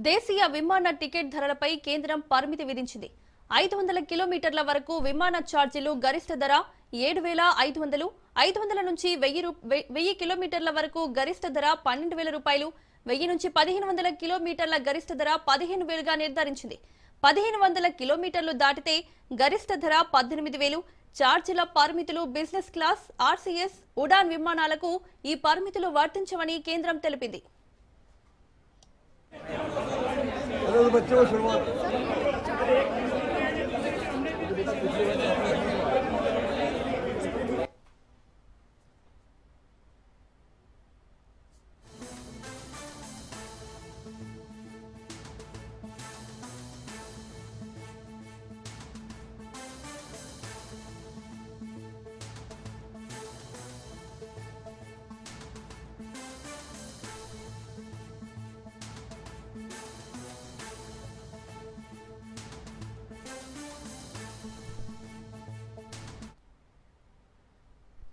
దేశీయ విమాన టికెట్ ధరలపై కేంద్రం పరిమితి విధించింది. 500 కిలోమీటర్ల వరకు విమాన ఛార్జీలు గరిష్ట ధర 7,500, 500 నుంచి 1000 కిలోమీటర్ల వరకు గరిష్ట ధర 12,000 రూపాయలు, 1000 నుంచి 1500 కిలోమీటర్ల గరిష్ట ధర 15,000గా నిర్ధారించింది. 1500 కిలోమీటర్లు దాటితే గరిష్ట ధర 18,000. ఛార్జీల పరిమితులు బిజినెస్ క్లాస్, ఆర్సీఎస్, ఉడాన్ విమానాలకు ఈ పరిమితులు వర్తించవని కేంద్రం తెలిపింది. बच्चों शुरुआत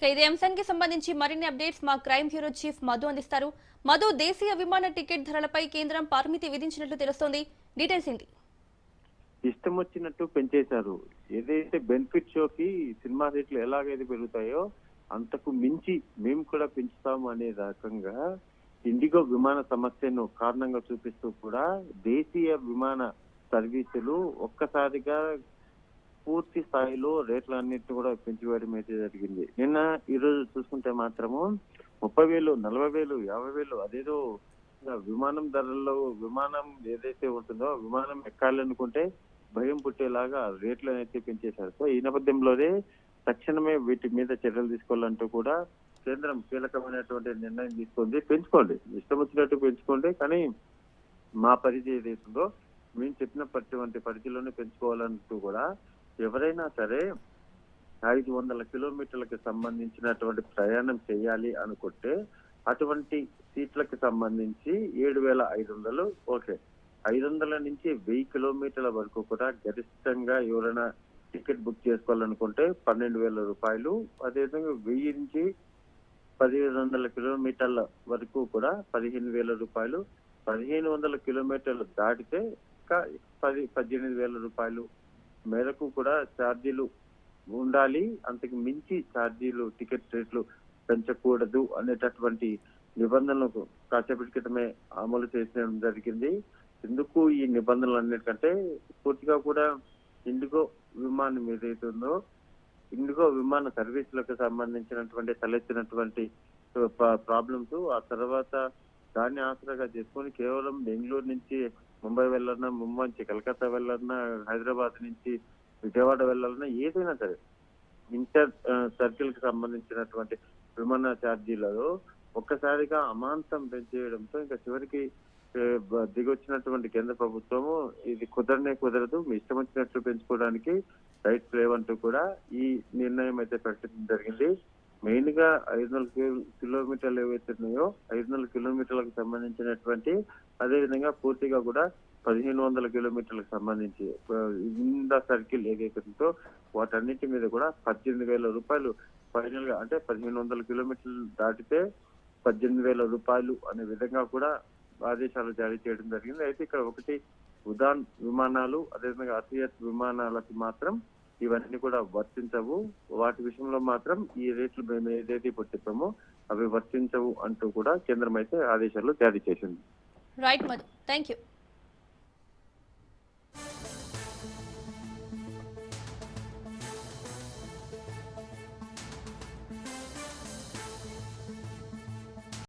ఇదే అంశానికి సంబంధించి మరిన్ని అప్డేట్స్ మా క్రైమ్ బ్యూరో చీఫ్ మధు అందిస్తారు. మధు, దేశీయ విమాన టికెట్ ధరలపై కేంద్రం పరిమితి విధించినట్లు తెలుస్తోంది. డీటెయిల్స్ ఏంటి? ఇష్టం వచ్చినట్టు పెంచేశారు. ఏదైతే బెనిఫిట్ షోకి సినిమా రేట్లు ఎలాగైతే పెరుగుతాయో అంతకు మించి మేము కూడా పెంచుతాము అనే రకంగా ఇండిగో విమాన సమస్యను కారణంగా చూపిస్తూ కూడా దేశీయ విమాన సర్వీసులు ఒక్కసారిగా పూర్తి స్థాయిలో రేట్లన్నింటినీ కూడా పెంచివేయడం అయితే జరిగింది. నిన్న ఈ రోజు చూసుకుంటే మాత్రము 30,000, 40,000, 50,000 అదేదో విమానం ధరల్లో విమానం ఏదైతే ఉంటుందో విమానం ఎక్కాలనుకుంటే భయం పుట్టేలాగా రేట్లు అయితే పెంచేశారు. సో ఈ నేపథ్యంలోనే తక్షణమే వీటి మీద చర్యలు తీసుకోవాలంటూ కూడా కేంద్రం కీలకమైనటువంటి నిర్ణయం తీసుకుంది. పెంచుకోండి, ఇష్టం వచ్చినట్టు పెంచుకోండి, కానీ మా పరిధి ఏదైతుందో మేము చెప్పినటువంటి పరిధిలోనే పెంచుకోవాలంటూ కూడా ఎవరైనా సరే 500 కిలోమీటర్లకు సంబంధించినటువంటి ప్రయాణం చేయాలి అనుకుంటే అటువంటి సీట్లకు సంబంధించి 7,500 ఓకే. 500 నుంచి 1000 కిలోమీటర్ల వరకు కూడా గరిష్టంగా ఎవరైనా టికెట్ బుక్ చేసుకోవాలనుకుంటే 12,000 రూపాయలు. అదేవిధంగా 1000 నుంచి 1,500 కిలోమీటర్ల వరకు కూడా 15,000 రూపాయలు. 1,500 కిలోమీటర్లు దాటితే 18,000 రూపాయలు మేరకు కూడా ఛార్జీలు ఉండాలి. అంతకు మించి ఛార్జీలు టికెట్ రేట్లు పెంచకూడదు అనేటటువంటి నిబంధనలకు కాసేపటి క్రితమే అమలు చేయడం జరిగింది. ఎందుకు ఈ నిబంధనలు అన్నిటికంటే పూర్తిగా కూడా ఇండిగో విమానం ఏదైతే ఉందో ఇండిగో విమాన సర్వీసులకు సంబంధించినటువంటి తలెత్తినటువంటి ప్రాబ్లమ్స్, ఆ తర్వాత దాన్ని ఆసరాగా చేసుకొని కేవలం బెంగళూరు నుంచి ముంబై వెళ్ళాలన్నా, ముంబై నుంచి కలకత్తా వెళ్ళాలన్నా, హైదరాబాద్ నుంచి విజయవాడ వెళ్ళాలన్నా ఏదైనా సరే ఇంటర్ సర్కిల్ కి సంబంధించినటువంటి విమాన ఛార్జీలలో ఒక్కసారిగా అమాంతం పెంచేయడంతో ఇంకా చివరికి దిగొచ్చినటువంటి కేంద్ర ప్రభుత్వము ఇది కుదరదు, మీ ఇష్టం వచ్చినట్లు పెంచుకోవడానికి రైట్స్ లేవంటూ కూడా ఈ నిర్ణయం అయితే ప్రకటించడం జరిగింది. మెయిన్ గా 500 కిలోమీటర్లు ఏవైతే ఉన్నాయో 500 కిలోమీటర్లకు సంబంధించినటువంటి అదేవిధంగా పూర్తిగా కూడా 1,500 కిలోమీటర్లకు సంబంధించి ఇంద సర్కిల్ ఏదైతే ఉందో వాటన్నిటి మీద కూడా 18,000 రూపాయలు ఫైనల్ గా, అంటే 1,500 కిలోమీటర్లు దాటితే 18,000 రూపాయలు అనే విధంగా కూడా ఆదేశాలు జారీ చేయడం జరిగింది. అయితే ఇక్కడ ఒకటి ఉడాన్ విమానాలు అదేవిధంగా ఆర్సీఎస్ విమానాలకు మాత్రం ఇవన్నీ కూడా వర్తించవు. వాటి విషయంలో మాత్రం ఈ రేట్లు మేము ఏదైతే ఇప్పుడు చెప్పామో అవి వర్తించవు అంటూ కూడా కేంద్రం అయితే ఆదేశాలు జారీ చేసింది. Right Madhu, thank you.